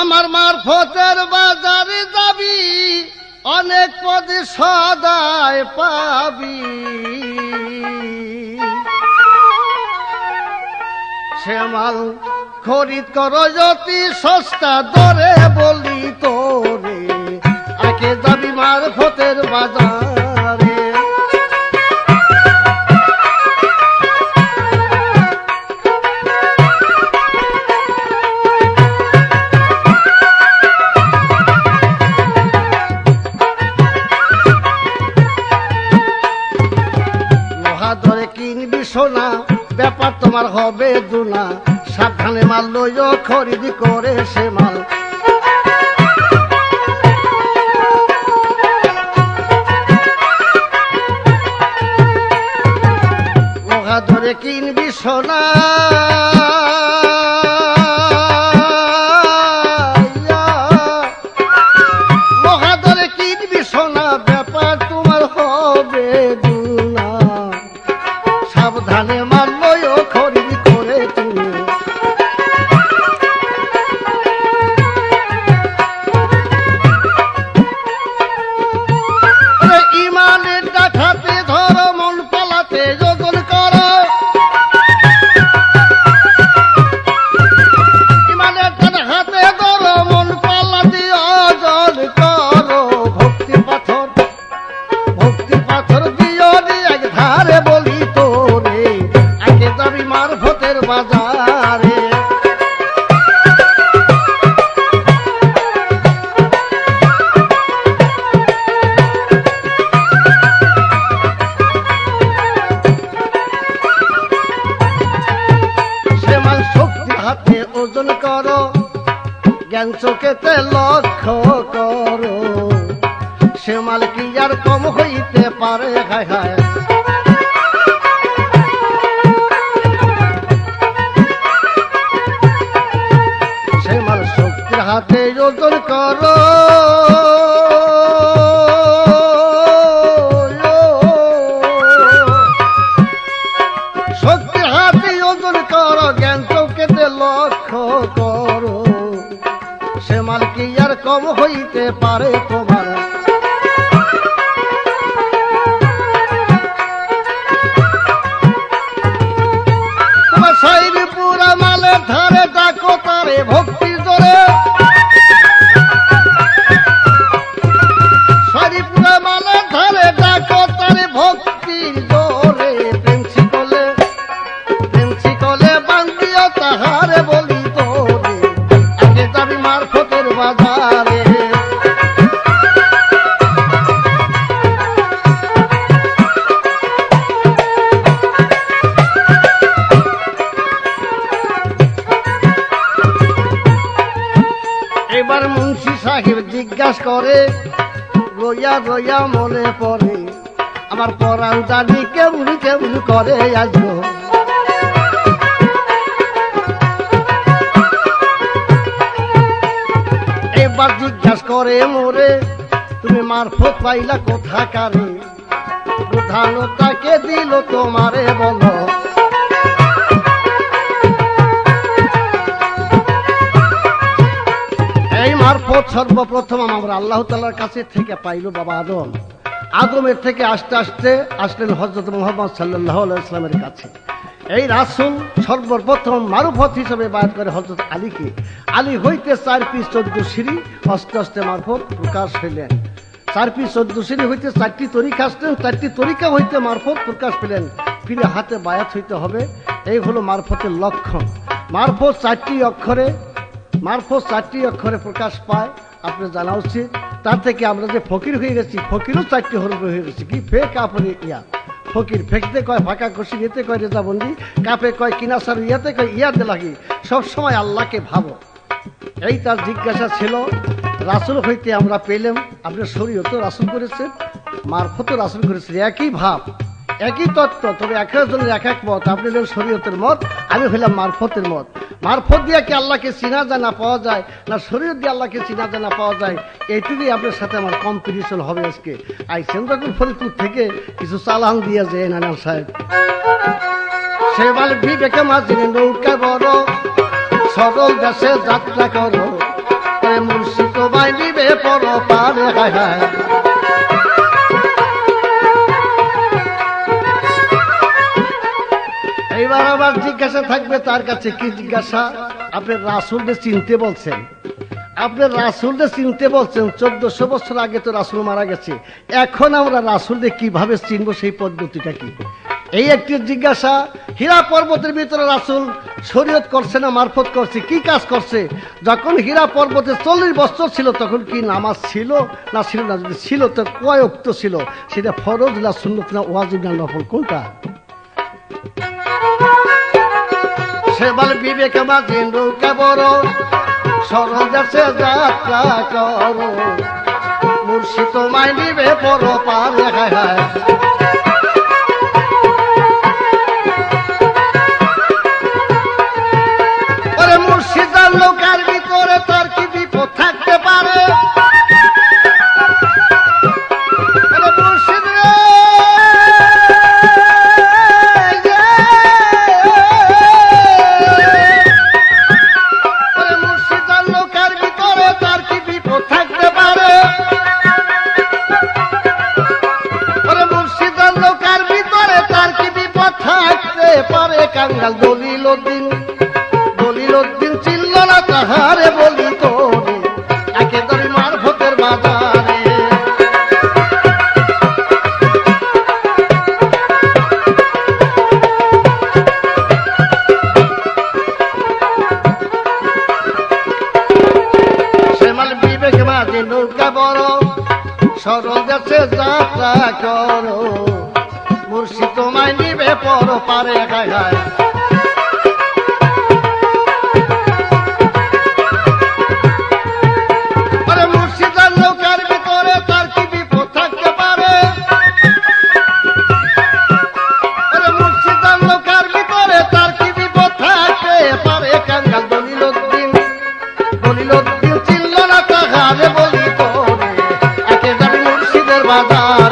আমার মারফতের বাজারে যাবি অনেক পদ সদায় পাবি সে মাল খরিদ কর অতি সস্তা দরে বলি তোরে আগে যাবি মারফতের বাজারে সোনা ব্যাপার তোমার হবে দুনা সাবধানে মাল লইও খরিদ করে সে মাল লোহা ধরে কিনবি সোনা লোহা ধরে কিনবি সোনা ব্যাপার তোমার হবে দুনা সাবধানে মানবই ও খরিদ করে তুমি ইমানের ডাকাতে ধরো মন পালাতে যোজন করো ইমানের ডাকাতে ধরো মন পালাতে অজন করো ভক্তি পাথর দিও এক ধারে বলি মারফতের বাজারে সে মাল শক্তি হাতে ওজন করো জ্ঞান চোখেতে লক্ষ্য করো সে মাল কি আর কম হইতে পারে হায় হায় হাতে ওজন করো শক্তি হাতে ওজন করো জ্ঞান চৌকেতে লক্ষ্য করো সে মাল কি আর কম হইতে পারে তোমার তোমার শরীর পুরা মালের ধারে ডাকো তারে ভক্তি জোরে এবার মুন্সি সাহেব জিজ্ঞাসা করে রইয়া রইয়া মনে পড়ে আমার পরাণ জানি কেমন কেমন করে আসবো এবার জিজ্ঞাসা করে মোরে তুমি মারফত পাইলা কোথাকারে প্রধানতাকে দিল তোমারে বলো মারফত সর্বপ্রথম আমরা আল্লাহ তাআলার কাছে থেকে পাইল বাবা আদম আদমের থেকে আস্তে আস্তে আসলেন হযরত মুহাম্মদ সাল্লাল্লাহু আলাইহি ওয়াসাল্লামের কাছে এই রাসূল সর্বপ্রথম মারফত হিসেবে বায়াত করে হযরত আলীকে আলী হইতে 4 পিস 14 সিঁড়ি আস্তে আস্তে মারফত প্রকাশ হইলেন 4 পিস 14 সিঁড়ি হইতে 4টি তরিকা আসলেন 4টি তরিকা হইতে মারফত প্রকাশ পেলেন ফিরে হাতে বায়াত হইতে হবে এই হলো মারফতের লক্ষণ মারফত 4টি অক্ষরে প্রকাশ পায় আপনার জানা উচিত তার থেকে আমরা যে ফকির হয়ে গেছি ফকিরও 4টি হরফে হয়ে গেছি কি ফে কাপড়ে ইয়া ফকির ফেকতে কয় ফাঁকা কষি ইয়েতে কয় রেজাবন্দি কাপে কয় কিনাসার ইয়াতে কয় ইয়াতে লাগি সবসময় আল্লাহকে ভাবো এই তার জিজ্ঞাসা ছিল রাসূল হইতে আমরা পেলাম আপনার শরীয়তও রাসূল করেছেন মারফতও রাসূল করেছেন একই ভাব একই তত্ত্ব তবে এক একজনের এক এক মত আপনি হলেন শরীয়তের মত আমি হইলাম মারফতের মত মারফত দিয়ে কি আল্লাহকে চিনা জানা পাওয়া যায় না শরীয়ত দিয়ে আল্লাহকে চিনা জানা পাওয়া যায় এইটুকুই আপনার সাথে আমার কম্পিটিশন হবে আজকে আইসেন যখন ফরিদপুর থেকে কিছু চালান দিয়ে যায় নানার সাহেব সেবাল বিবেকে মাঝে নৌকা বড় সরল দেশে যাত্রা করো পর পারে হায় হায়। এইবার আবার জিজ্ঞাসা থাকবে তার কাছে, কি জিজ্ঞাসা? আপনি রাসূলকে চিনতে বলছেন, আপনি রাসূলকে চিনতে বলছেন, 1400 বছর আগে তো রাসূল মারা গেছে, এখন আমরা রাসূলকে কিভাবে চিনবো, সেই পদ্ধতিটা কি? এই একটি জিজ্ঞাসা। হীরা পর্বতের ভিতরে রাসূল শরীয়ত করছে না মারফত করছে, কি কাজ করছে? যখন হীরা পর্বতে 40 বছর ছিল তখন কি নামাজ ছিল না ছিল না? যদি ছিল তো কয় ওয়াক্ত ছিল? সেটা ফরজ না সুন্নত না ওয়াজিব না নফল, কোনটা? সে বলে বিবেক মাঝে নৌকা বড়, সরল দেশে যাত্রা করো, মুর্শিদ তোমায় নিবে পর পারে হায় হায়। ওরে মুর্শিদার নৌকার ভিতরে তার কি বিপদ থাকতে পারে? মুর্শিদ রে মুর্শিদার নৌকার ভিতরে তার কি বিপদ থাকতে পারে? মুর্শিদার নৌকার ভিতরে তার কি বিপদ থাকতে পারে? কাঙ্গাল দলিল উদ্দিন, দলিল উদ্দিন চিনল না তাহারে বলি তোরে, একে ধরে মারফতের বাজারে। সেমাল বিবেক মাঝে নৌকা বড়, সরল দেশে যাত্রা করো, মুর্শিদ তোমায় নিবে পর পারে হায় হায়। মুর্শিদার নৌকার ভিতরে তার কি বিপদ থাকতে পারে? মুর্শিদার নৌকার ভিতরে তার কি বিপদ থাকতে পারে? কাঙ্গাল দলিল উদ্দিন, দলিল উদ্দিন চিনল না তাহারে বলি তোরে, একে যাবি মুর্শিদের বাজার।